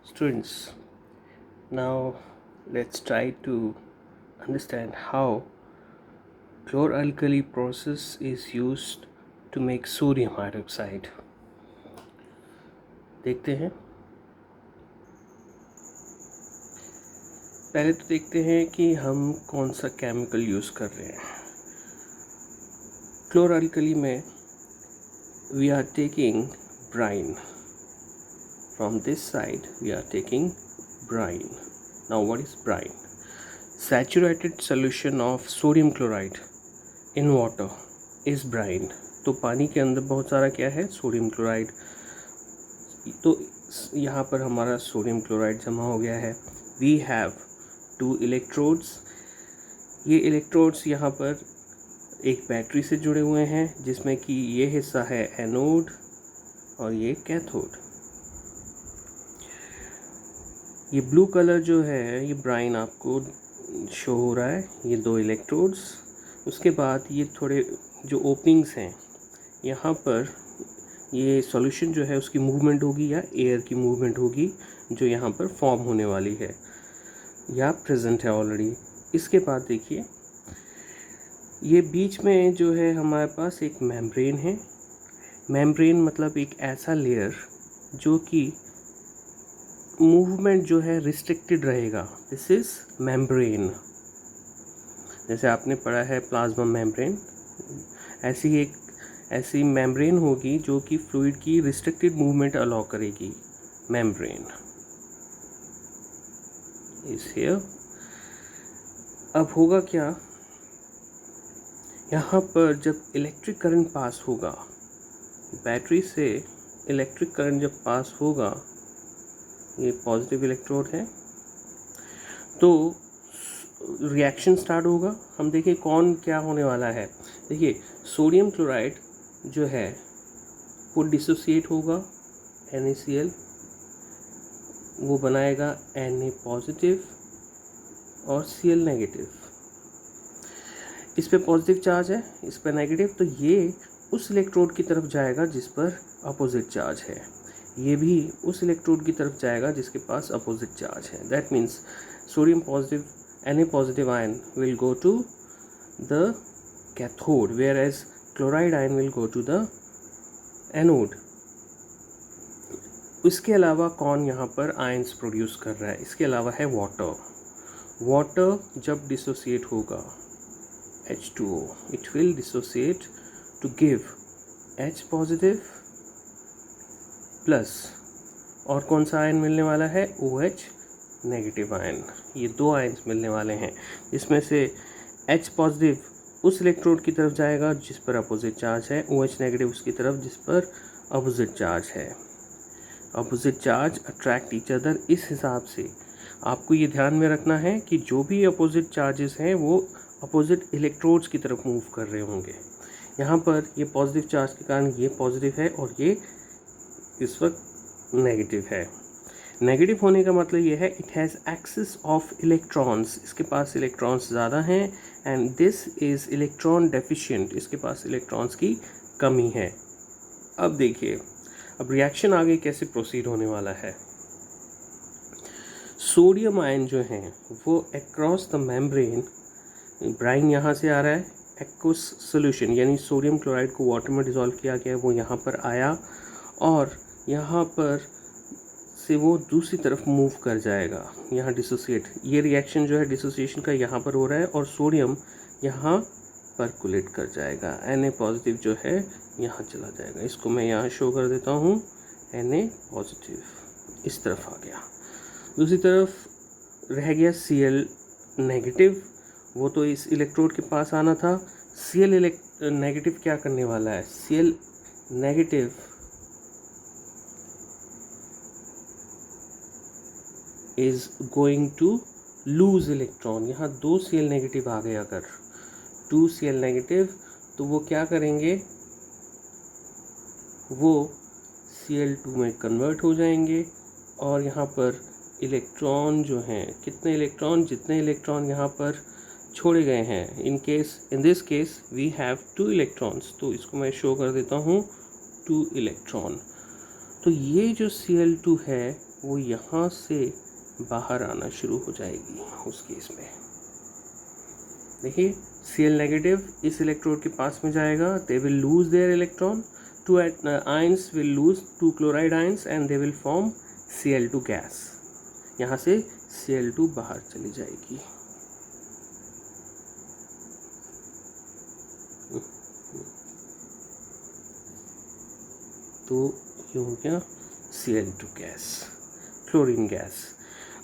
Students, now let's try to understand how chloralkali process is used to make sodium hydroxide. देखते हैं। पहले तो देखते हैं कि हम कौन सा केमिकल यूज़ कर रहे हैं। क्लोरअल्कली में we are taking brine. From this side we are taking brine. Now what is brine? Saturated solution of sodium chloride in water is brine. तो पानी के अंदर बहुत सारा क्या है, सोडियम क्लोराइड। तो यहाँ पर हमारा सोडियम क्लोराइड जमा हो गया है। We have 2 electrodes. ये इलेक्ट्रोड्स यहाँ पर एक बैटरी से जुड़े हुए हैं, जिसमें कि ये हिस्सा है एनोड और ये कैथोड। ये ब्लू कलर जो है ये ब्राइन आपको शो हो रहा है, ये 2 इलेक्ट्रोड्स। उसके बाद ये थोड़े जो ओपनिंग्स हैं यहाँ पर, ये सॉल्यूशन जो है उसकी मूवमेंट होगी या एयर की मूवमेंट होगी जो यहाँ पर फॉर्म होने वाली है या प्रेजेंट है ऑलरेडी। इसके बाद देखिए ये बीच में जो है हमारे पास एक मेम्ब्रेन है। मेम्ब्रेन मतलब एक ऐसा लेयर जो कि मूवमेंट जो है रिस्ट्रिक्टेड रहेगा। This is membrane. जैसे आपने पढ़ा है प्लाज्मा मेम्ब्रेन, ऐसी मेम्ब्रेन होगी जो कि फ्लूइड की रिस्ट्रिक्टेड मूवमेंट अलाउ करेगी। Membrane is here. अब होगा क्या, यहाँ पर जब इलेक्ट्रिक करंट पास होगा, बैटरी से इलेक्ट्रिक करंट जब पास होगा, ये पॉजिटिव इलेक्ट्रोड है, तो रिएक्शन स्टार्ट होगा। हम देखिए कौन क्या होने वाला है। देखिए सोडियम क्लोराइड जो है वो डिसोसिएट होगा, NaCl, वो बनाएगा Na पॉजिटिव और Cl नेगेटिव। इस पे पॉजिटिव चार्ज है, इस पे नेगेटिव, तो ये उस इलेक्ट्रोड की तरफ जाएगा जिस पर अपोजिट चार्ज है। ये भी उस इलेक्ट्रोड की तरफ जाएगा जिसके पास अपोजिट चार्ज है। That means sodium positive Na positive ion will go to the cathode, whereas chloride ion will go to the anode. इसके अलावा कौन यहाँ पर आयन्स प्रोड्यूस कर रहा है? इसके अलावा है वाटर। वाटर जब डिसोसिएट होगा H2O, it will dissociate to give H positive plus, और कौन सा आयन मिलने वाला है? OH negative ion. ये 2 आयन्स मिलने वाले हैं, इसमें से H पॉजिटिव उस इलेक्ट्रोड की तरफ जाएगा जिस पर अपोजिट चार्ज है, OH नेगेटिव उसकी तरफ जिस पर अपोजिट चार्ज है। Opposite charge attract each other. इस हिसाब से आपको ये ध्यान में रखना है कि जो भी अपोजिट चार्जेस हैं वो अपोजिट इलेक्ट्रोड्स की तरफ मूव कर रहे होंगे। यहाँ पर ये पॉजिटिव चार्ज के कारण ये पॉजिटिव है और ये इस वक्त नेगेटिव है। नेगेटिव होने का मतलब ये है it has excess of electrons, इसके पास इलेक्ट्रॉन्स ज़्यादा हैं, and this is electron deficient, इसके पास इलेक्ट्रॉन्स की कमी है। अब देखिए अब रिएक्शन आगे कैसे प्रोसीड होने वाला है। सोडियम आयन जो हैं वो अक्रॉस द मेम्ब्रेन, ब्राइन यहाँ से आ रहा है, एक्वस सोल्यूशन यानी सोडियम क्लोराइड को वाटर में डिज़ोल्व किया गया, वो यहाँ पर आया और यहाँ पर से वो दूसरी तरफ मूव कर जाएगा, यहाँ डिसोसिएट। ये रिएक्शन जो है डिसोसिएशन का यहाँ पर हो रहा है और सोडियम यहाँ परकुलेट कर जाएगा। Na पॉजिटिव जो है यहाँ चला जाएगा। इसको मैं यहाँ शो कर देता हूँ, Na पॉजिटिव इस तरफ आ गया। दूसरी तरफ रह गया Cl नेगेटिव, वो तो इस इलेक्ट्रोड के पास आना था। Cl नेगेटिव क्या करने वाला है? Cl negative is going to lose electron. यहाँ 2 Cl नेगेटिव आ गए, अगर 2 Cl नेगेटिव, तो वो क्या करेंगे, वो Cl2 में कन्वर्ट हो जाएंगे और यहाँ पर इलेक्ट्रॉन जो हैं, कितने इलेक्ट्रॉन, जितने इलेक्ट्रॉन यहाँ पर छोड़े गए हैं, in this case we have 2 electrons, तो इसको मैं शो कर देता हूँ 2 इलेक्ट्रॉन। तो ये जो Cl2 है वो यहाँ से बाहर आना शुरू हो जाएगी उस केस में। देखिए Cl नेगेटिव इस इलेक्ट्रोड के पास में जाएगा, they will lose their electron, two ions will lose, two chloride ions and they will form Cl2 gas. यहाँ से Cl2 बाहर चली जाएगी। तो ये हो गया Cl2 गैस, क्लोरीन गैस।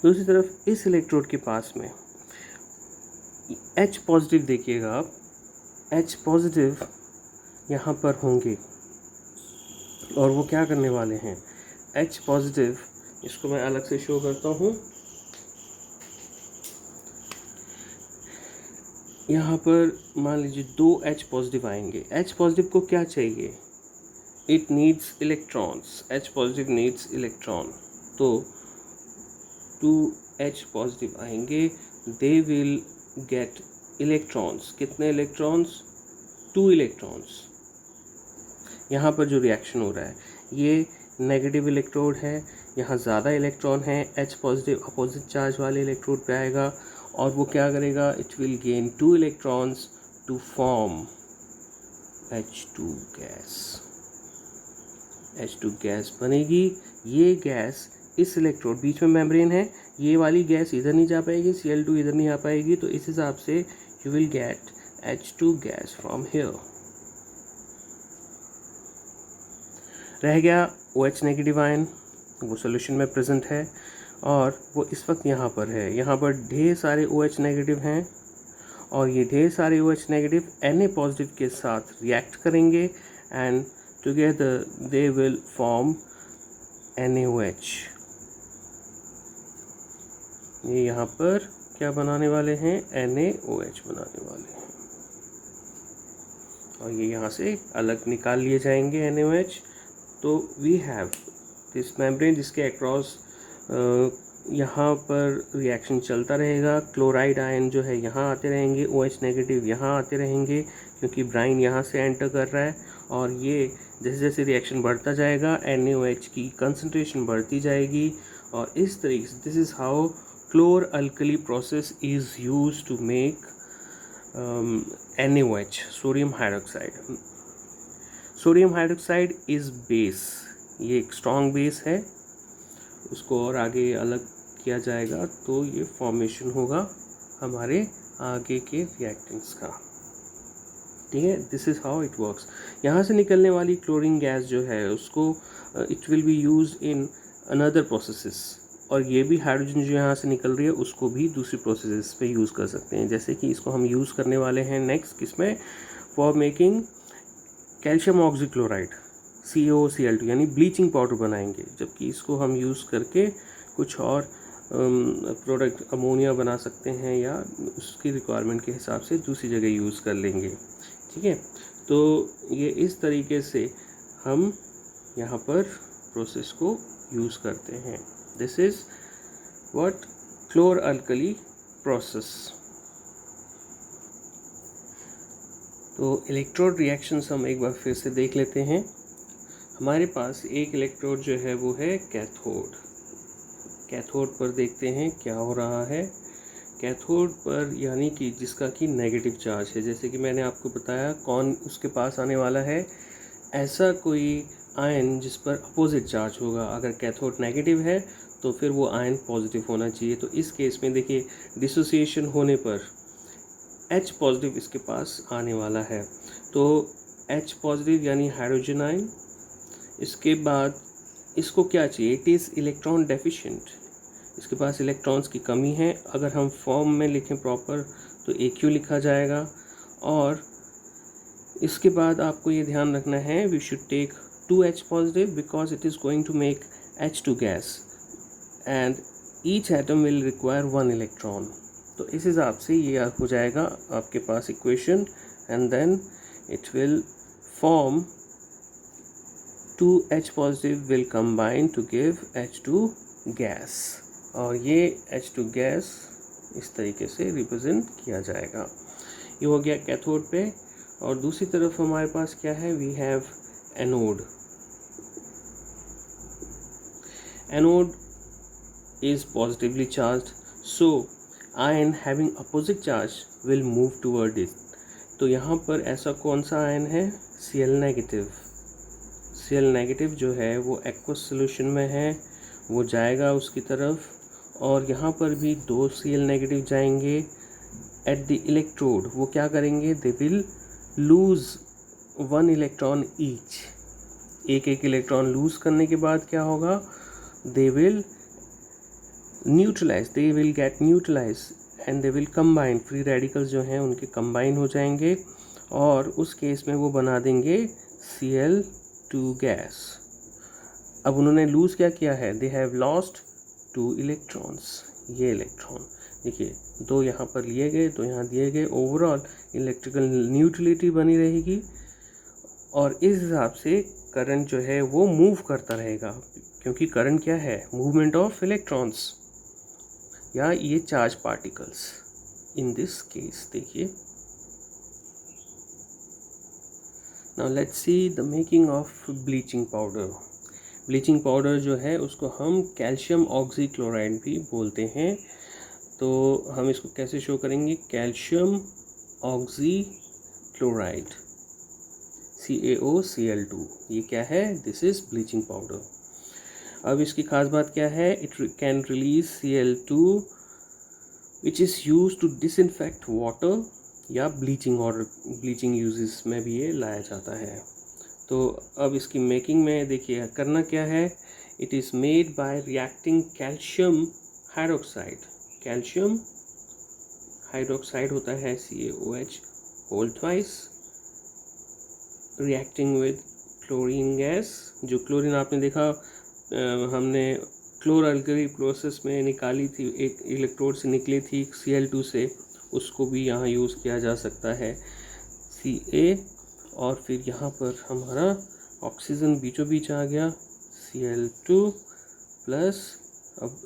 दूसरी तरफ इस इलेक्ट्रोड के पास में H पॉजिटिव देखिएगा आप, H पॉजिटिव यहाँ पर होंगे और वो क्या करने वाले हैं, H पॉजिटिव, इसको मैं अलग से शो करता हूँ। यहाँ पर मान लीजिए 2 H पॉजिटिव आएंगे। H पॉजिटिव को क्या चाहिए, it needs electrons, H positive needs electron. तो 2 H पॉजिटिव आएंगे, दे विल गेट इलेक्ट्रॉन्स। कितने इलेक्ट्रॉन्स, 2 इलेक्ट्रॉन्स। यहाँ पर जो रिएक्शन हो रहा है ये नेगेटिव इलेक्ट्रोड है, यहाँ ज़्यादा इलेक्ट्रॉन है, H पॉजिटिव अपोजिट चार्ज वाले इलेक्ट्रोड पे आएगा और वो क्या करेगा, it will gain 2 electrons to form H2 gas. H2 gas बनेगी। ये गैस इस इलेक्ट्रोड, बीच में मेम्ब्रेन है, ये वाली गैस इधर नहीं जा पाएगी, Cl2 इधर नहीं आ पाएगी, तो इस हिसाब से you will get H2 gas from here. रह गया OH नेगेटिव आयन, वो सोल्यूशन में प्रेजेंट है और वो इस वक्त यहाँ पर है। यहाँ पर ढेर सारे OH नेगेटिव हैं और ये ढेर सारे OH नेगेटिव Na पॉजिटिव के साथ रिएक्ट करेंगे and together they will form NaOH। ये यहाँ पर क्या बनाने वाले हैं, NaOH बनाने वाले हैं और ये यहाँ से अलग निकाल लिए जाएंगे NaOH। तो वी हैव दिस मेम्ब्रेन जिसके अक्रॉस यहाँ पर रिएक्शन चलता रहेगा। क्लोराइड आयन जो है यहाँ आते रहेंगे, OH नेगेटिव यहाँ आते रहेंगे क्योंकि ब्राइन यहाँ से एंटर कर रहा है और ये जैसे जैसे रिएक्शन बढ़ता जाएगा NaOH की कंसंट्रेशन बढ़ती जाएगी और इस तरीके से this is how chlor alkali process is used to make NaOH, sodium hydroxide. Sodium hydroxide is base, ये एक स्ट्रॉन्ग बेस है, उसको और आगे अलग किया जाएगा तो ये फॉर्मेशन होगा हमारे आगे के रिएक्टेंट्स का। ठीक है, this is how it works. यहाँ से निकलने वाली क्लोरीन गैस जो है उसको it will be use in another processes और ये भी हाइड्रोजन जो यहाँ से निकल रही है उसको भी दूसरी प्रोसेसेस पे यूज़ कर सकते हैं। जैसे कि इसको हम यूज़ करने वाले हैं नेक्स्ट किसमें, for making calcium oxychloride CaOCl2 यानी ब्लीचिंग पाउडर बनाएंगे, जबकि इसको हम यूज़ करके कुछ और प्रोडक्ट अमोनिया बना सकते हैं या उसकी रिक्वायरमेंट के हिसाब से दूसरी जगह यूज़ कर लेंगे। ठीक है, तो ये इस तरीके से हम यहाँ पर प्रोसेस को यूज़ करते हैं। This is what क्लोर alkali process. तो इलेक्ट्रोड रिएक्शंस हम एक बार फिर से देख लेते हैं। हमारे पास एक इलेक्ट्रोड जो है वो है कैथोड। कैथोड पर देखते हैं क्या हो रहा है। कैथोड पर यानी कि जिसका कि नेगेटिव चार्ज है, जैसे कि मैंने आपको बताया कौन उसके पास आने वाला है, ऐसा कोई आयन जिस पर अपोजिट चार्ज होगा। अगर कैथोड नेगेटिव है तो फिर वो आयन पॉजिटिव होना चाहिए। तो इस केस में देखिए डिसोसिएशन होने पर H पॉजिटिव इसके पास आने वाला है। तो H पॉजिटिव यानी हाइड्रोजन आयन, इसके बाद इसको क्या चाहिए, इट इज़ इलेक्ट्रॉन डेफिशिएंट, इसके पास इलेक्ट्रॉन्स की कमी है। अगर हम फॉर्म में लिखें प्रॉपर तो AQ लिखा जाएगा। और इसके बाद आपको ये ध्यान रखना है, we should take 2H positive because it is going to make H2 gas and each atom will require 1 electron. तो इस हिसाब से ये हो जाएगा आपके पास equation and then it will form 2H positive will combine to give H2 gas और ये H2 गैस इस तरीके से रिप्रेजेंट किया जाएगा। ये हो गया कैथोड पे। और दूसरी तरफ हमारे पास क्या है, we have anode. Anode is positively charged, so ion having opposite charge will move toward it. तो यहाँ पर ऐसा कौन सा आयन है? Cl negative. Cl नेगेटिव जो है वो एक्वस सोल्यूशन में है, वो जाएगा उसकी तरफ, और यहाँ पर भी दो Cl नेगेटिव जाएंगे एट द इलेक्ट्रोड. वो क्या करेंगे? They will lose 1 electron each. एक एक इलेक्ट्रॉन लूज करने के बाद क्या होगा? They will neutralize, they will get neutralize and they will combine. Free radicals जो हैं उनके कंबाइन हो जाएंगे और उस केस में वो बना देंगे Cl2 गैस. अब उन्होंने लूज क्या किया है? They have lost 2 electrons. ये इलेक्ट्रॉन देखिए, 2 यहाँ पर लिए गए, 2 यहाँ दिए गए. ओवरऑल इलेक्ट्रिकल न्यूट्रलिटी बनी रहेगी और इस हिसाब से करंट जो है वो मूव करता रहेगा, क्योंकि करंट क्या है? मूवमेंट ऑफ इलेक्ट्रॉन्स या ये charge particles. In this case देखिए, now let's see the making of bleaching powder. Bleaching powder जो है उसको हम कैल्शियम ऑक्सीक्लोराइड भी बोलते हैं. तो हम इसको कैसे शो करेंगे? Calcium oxychloride CaOCl2. ये क्या है? This is bleaching powder. अब इसकी खास बात क्या है? It can release Cl2 which is use to disinfect water या ब्लीचिंग, और ब्लीचिंग यूजेस में भी ये लाया जाता है. तो अब इसकी मेकिंग में देखिए करना क्या है. It is made by reacting calcium hydroxide. Calcium hydroxide होता है CaOH whole twice, reacting with chlorine gas. जो क्लोरीन आपने देखा हमने क्लोरअल्कली प्रोसेस में निकाली थी, एक इलेक्ट्रोड से निकली थी Cl2 से, उसको भी यहाँ यूज़ किया जा सकता है Ca. और फिर यहाँ पर हमारा ऑक्सीजन बीचों बीच आ गया Cl2 प्लस. अब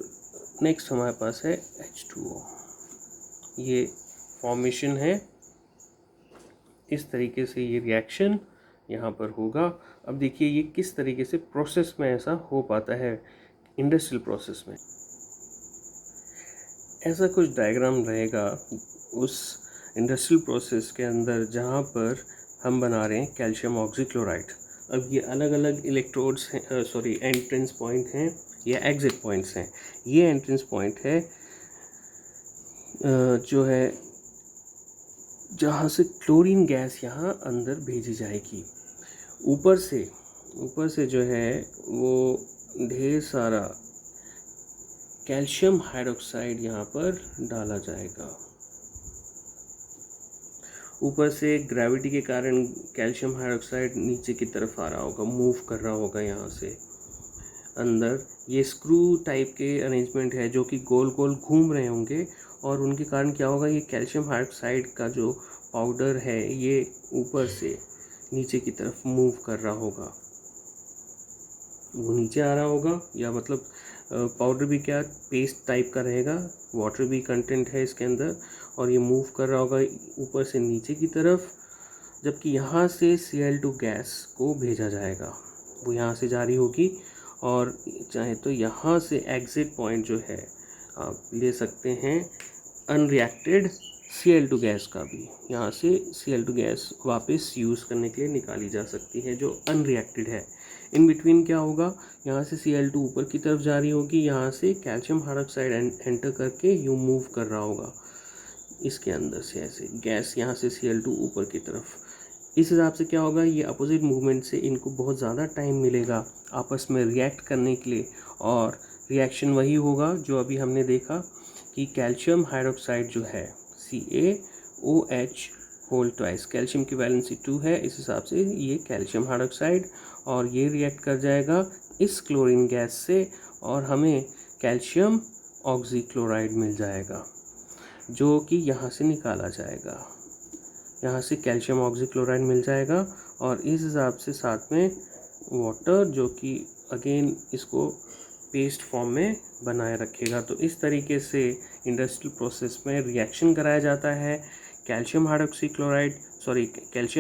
नेक्स्ट हमारे पास है H2O. ये फॉर्मेशन है. इस तरीके से ये रिएक्शन यहाँ पर होगा. अब देखिए ये किस तरीके से प्रोसेस में ऐसा हो पाता है इंडस्ट्रियल प्रोसेस में. ऐसा कुछ डायग्राम रहेगा उस इंडस्ट्रियल प्रोसेस के अंदर जहाँ पर हम बना रहे हैं कैल्शियम ऑक्सीक्लोराइड. अब ये अलग अलग इलेक्ट्रोड्स हैं, एंट्रेंस पॉइंट हैं या एग्जिट पॉइंट्स हैं. ये एंट्रेंस पॉइंट है जो है जहाँ से क्लोरीन गैस यहाँ अंदर भेजी जाएगी. ऊपर से जो है वो ढेर सारा कैल्शियम हाइड्रोक्साइड यहाँ पर डाला जाएगा. ऊपर से ग्रेविटी के कारण कैल्शियम हाइड्रोक्साइड नीचे की तरफ आ रहा होगा, मूव कर रहा होगा यहाँ से अंदर. ये स्क्रू टाइप के अरेंजमेंट है जो कि गोल गोल घूम रहे होंगे, और उनके कारण क्या होगा? ये कैल्शियम हाइड्रोक्साइड का जो पाउडर है ये ऊपर से नीचे की तरफ मूव कर रहा होगा. वो नीचे आ रहा होगा, या मतलब पाउडर भी क्या पेस्ट टाइप का रहेगा, वाटर भी कंटेंट है इसके अंदर, और ये मूव कर रहा होगा ऊपर से नीचे की तरफ. जबकि यहाँ से Cl2 गैस को भेजा जाएगा, वो यहाँ से जारी होगी. और चाहे तो यहाँ से एग्जिट पॉइंट जो है आप ले सकते हैं अनरिएक्टेड Cl2 गैस का भी. यहाँ से Cl2 गैस वापस यूज़ करने के लिए निकाली जा सकती है जो अनरिएक्टेड है. इन बिटवीन क्या होगा? यहाँ से Cl2 ऊपर की तरफ जारी होगी, यहाँ से कैल्शियम हाइड्रोक्साइड एंटर करके यूँ मूव कर रहा होगा इसके अंदर से ऐसे गैस, यहाँ से Cl2 ऊपर की तरफ. इस हिसाब से क्या होगा? ये अपोजिट मूवमेंट से इनको बहुत ज़्यादा टाइम मिलेगा आपस में रिएक्ट करने के लिए, और रिएक्शन वही होगा जो अभी हमने देखा कि कैल्शियम हाइड्रोक्साइड जो है CaOH होल ट्वाइस, कैल्शियम की वैलेंसी 2 है, इस हिसाब से ये कैल्शियम हाइड्रोक्साइड, और ये रिएक्ट कर जाएगा इस क्लोरीन गैस से और हमें कैल्शियम ऑक्सीक्लोराइड मिल जाएगा जो कि यहाँ से निकाला जाएगा. यहाँ से कैल्शियम ऑक्सीक्लोराइड मिल जाएगा और इस हिसाब से साथ में वाटर जो कि अगेन इसको पेस्ट फॉर्म में बनाए रखेगा. तो इस तरीके से इंडस्ट्रियल प्रोसेस में रिएक्शन कराया जाता है कैल्शियम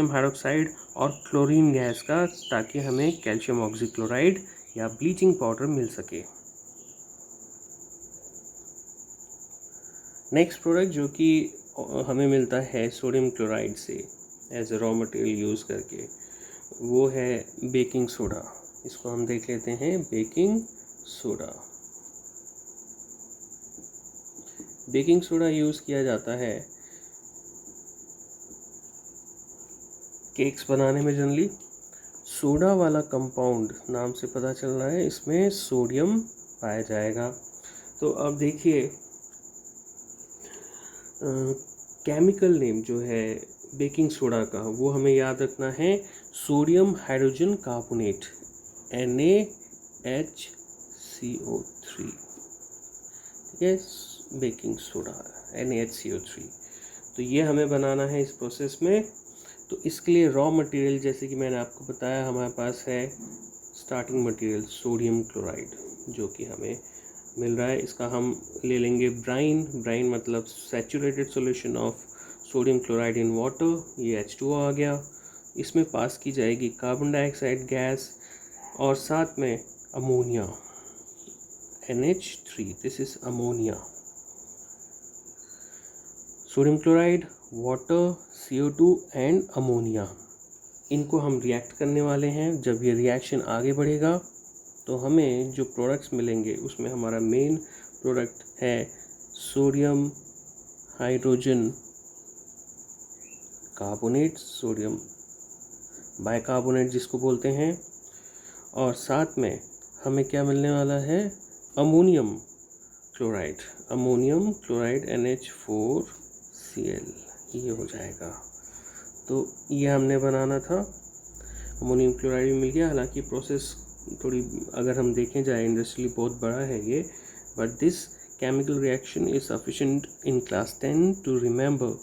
हाइड्रोक्साइड और क्लोरीन गैस का, ताकि हमें कैल्शियम ऑक्सीक्लोराइड या ब्लीचिंग पाउडर मिल सके. नेक्स्ट प्रोडक्ट जो कि हमें मिलता है सोडियम क्लोराइड से as a raw material use करके, वो है बेकिंग सोडा। इसको हम देख लेते हैं, baking soda. Baking soda use किया जाता है केक्स बनाने में जनरली। सोडा वाला कंपाउंड नाम से पता चल रहा है इसमें सोडियम पाया जाएगा। तो अब देखिए, केमिकल नेम जो है बेकिंग सोडा का वो हमें याद रखना है, सोडियम हाइड्रोजन कार्बोनेट, NaHCO3। ठीक है, बेकिंग सोडा NaHCO3। तो ये हमें बनाना है इस प्रोसेस में। तो इसके लिए रॉ मटेरियल जैसे कि मैंने आपको बताया हमारे पास है स्टार्टिंग मटेरियल सोडियम क्लोराइड, जो कि हमें मिल रहा है। इसका हम ले लेंगे ब्राइन। ब्राइन मतलब saturated solution of sodium chloride in water, ये H2O आ गया। इसमें पास की जाएगी कार्बन डाइऑक्साइड गैस और साथ में ammonia, NH3, this is ammonia. Sodium chloride, water, CO2 and ammonia, इनको हम रिएक्ट करने वाले हैं। जब ये रिएक्शन आगे बढ़ेगा तो हमें जो प्रोडक्ट्स मिलेंगे उसमें हमारा मेन प्रोडक्ट है sodium hydrogen carbonate, sodium bicarbonate जिसको बोलते हैं, और साथ में हमें क्या मिलने वाला है, ammonium chloride, ammonium chloride NH4Cl, ये हो जाएगा। तो ये हमने बनाना था। अमोनियम क्लोराइड भी मिल गया। हालांकि प्रोसेस थोड़ी अगर हम देखें जाए इंडस्ट्रियली बहुत बड़ा है ये, but this chemical reaction is sufficient in class 10 to remember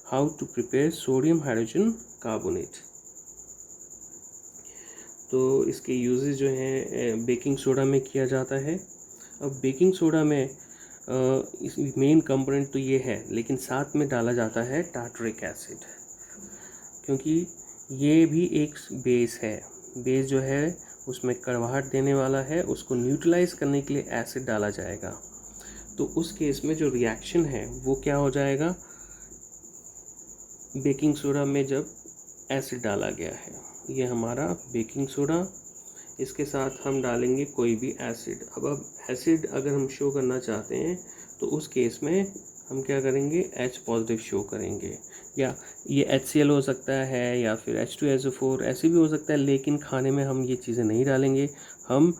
how to prepare sodium hydrogen carbonate. तो इसके यूजेस जो हैं बेकिंग सोडा में किया जाता है। अब बेकिंग सोडा में इस मेन कंपोनेंट तो ये है, लेकिन साथ में डाला जाता है टार्टरिक एसिड, क्योंकि ये भी एक बेस है। बेस जो है उसमें कड़वाहट देने वाला है, उसको न्यूट्रलाइज करने के लिए एसिड डाला जाएगा। तो उस केस में जो रिएक्शन है वो क्या हो जाएगा, बेकिंग सोडा में जब एसिड डाला गया है, ये हमारा बेकिंग सोडा, इसके साथ हम डालेंगे कोई भी एसिड। अब एसिड अगर हम शो करना चाहते हैं तो उस केस में हम क्या करेंगे, H पॉजिटिव शो करेंगे, या ये HCl हो सकता है या फिर H2SO4 ऐसे भी हो सकता है, लेकिन खाने में हम ये चीज़ें नहीं डालेंगे, हम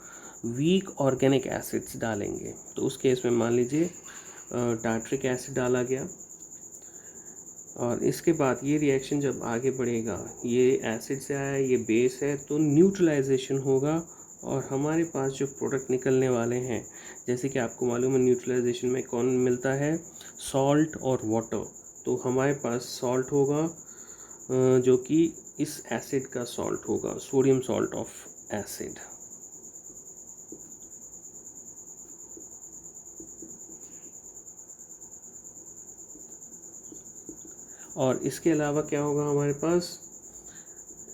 वीक ऑर्गेनिक एसिड्स डालेंगे। तो उस केस में मान लीजिए टार्टरिक एसिड डाला गया, और इसके बाद ये रिएक्शन जब आगे बढ़ेगा, ये एसिड से आया, ये बेस है, तो न्यूट्रलाइजेशन होगा और हमारे पास जो प्रोडक्ट निकलने वाले हैं, जैसे कि आपको मालूम है न्यूट्रलाइजेशन में कौन मिलता है, सॉल्ट और वाटर। तो हमारे पास सॉल्ट होगा जो कि इस एसिड का सॉल्ट होगा, सोडियम सॉल्ट ऑफ एसिड। और इसके अलावा क्या होगा, हमारे पास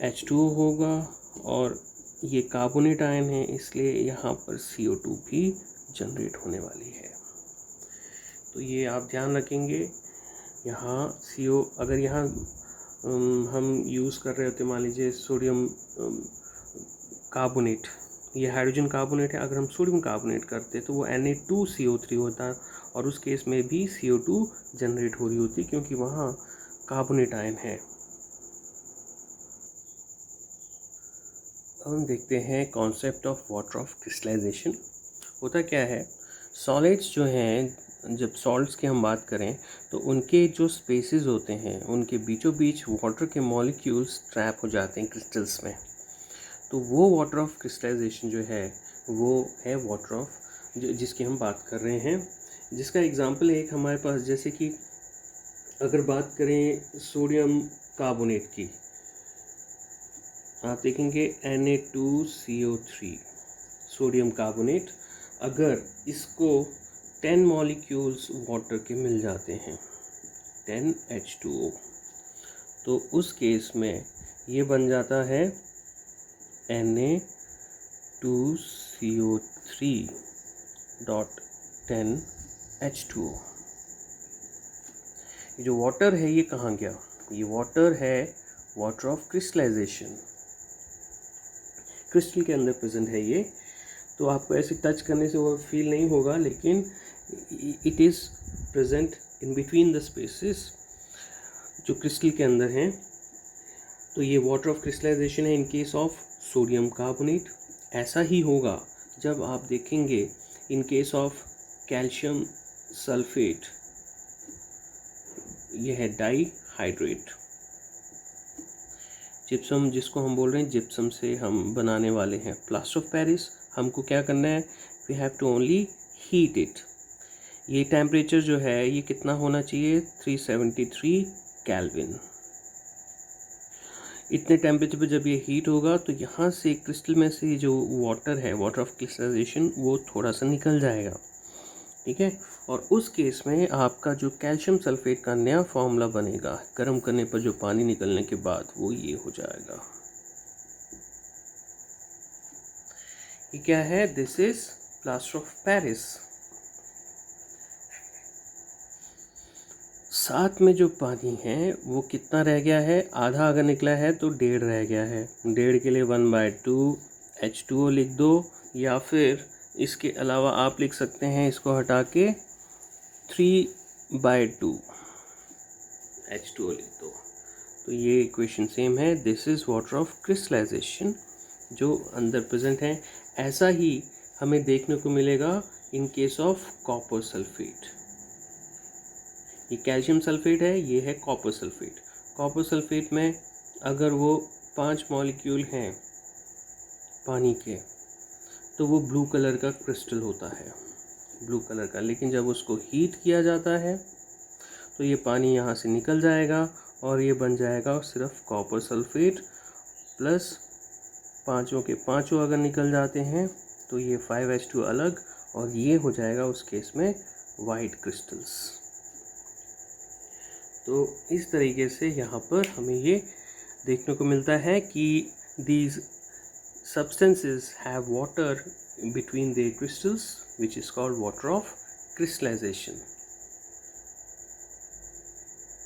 H2O होगा, और ये कार्बोनेट आयन है इसलिए यहाँ पर CO2 भी जनरेट होने वाली है। तो ये आप ध्यान रखेंगे, यहाँ CO अगर यहाँ हम यूज़ कर रहे होते, मान लीजिए सोडियम कार्बोनेट, ये हाइड्रोजन कार्बोनेट है, अगर हम सोडियम कार्बोनेट करते तो वो Na2CO3 होता, और उस केस में भी CO2 जनरेट हो रही होती क्योंकि वहाँ कार्बोनेट आयन है। अब हम देखते हैं concept of water of crystallization. होता क्या है, सॉलिड्स जो हैं, जब सॉल्ट्स की हम बात करें तो उनके जो स्पेसेस होते हैं उनके बीचों बीच वाटर के मॉलिक्यूल्स ट्रैप हो जाते हैं क्रिस्टल्स में। तो वो वाटर ऑफ क्रिस्टलाइजेशन जो है वो है वाटर ऑफ जिसकी हम बात कर रहे हैं, जिसका एग्जांपल एक हमारे पास, जैसे कि अगर बात करें सोडियम कार्बोनेट की, आप देखेंगे Na2CO3 सोडियम कार्बोनेट, अगर इसको 10 मॉलिक्यूल्स वाटर के मिल जाते हैं, 10 H2O, तो उस केस में ये बन जाता है Na2CO3 डॉट 10 H2O। ये जो वाटर है ये कहाँ गया, ये वाटर है वाटर ऑफ क्रिस्टलाइजेशन, क्रिस्टल के अंदर प्रेजेंट है ये। तो आपको ऐसे टच करने से वो फील नहीं होगा, लेकिन it is present in between the spaces जो क्रिस्टल के अंदर हैं। तो ये वाटर ऑफ क्रिस्टलाइजेशन है in case of sodium carbonate. ऐसा ही होगा जब आप देखेंगे in case of calcium sulphate, यह है डाईहाइड्रेट। जिप्सम जिसको हम बोल रहे हैं, जिप्सम से हम बनाने वाले हैं प्लास्टर ऑफ पेरिस। हमको क्या करना है, we have to only heat it. ये टेम्परेचर जो है ये कितना होना चाहिए, 373 केल्विन। इतने टेम्परेचर पे जब ये हीट होगा तो यहाँ से क्रिस्टल में से जो वाटर है, वाटर ऑफ क्रिस्टलाइजेशन, वो थोड़ा सा निकल जाएगा, ठीक है। और उस केस में आपका जो कैल्शियम सल्फेट का नया फॉर्मूला बनेगा गर्म करने पर, जो पानी निकलने के बाद, वो ये हो जाएगा। ये क्या है, this is plaster of Paris. साथ में जो पानी है वो कितना रह गया है, आधा अगर निकला है तो 1.5 रह गया है। 1.5 के लिए 1/2 H2O लिख दो, या फिर इसके अलावा आप लिख सकते हैं इसको हटा के 3/2 H2O लिख दो। तो ये इक्वेशन सेम है, this is water of crystallization जो अंदर प्रेजेंट है। ऐसा ही हमें देखने को मिलेगा in case of copper sulphate. ये कैल्शियम सल्फेट है, ये है कॉपर सल्फेट। कॉपर सल्फेट में अगर वो 5 मॉलिक्यूल हैं पानी के, तो वो ब्लू कलर का क्रिस्टल होता है, ब्लू कलर का। लेकिन जब उसको हीट किया जाता है तो ये पानी यहाँ से निकल जाएगा और ये बन जाएगा सिर्फ कॉपर सल्फेट प्लस 5 के 5 अगर निकल जाते हैं तो ये 5H2 अलग, और ये हो जाएगा उस केस में वाइट क्रिस्टल्स। तो इस तरीके से यहाँ पर हमें ये देखने को मिलता है कि these substances have water between their crystals, which is called water of crystallization.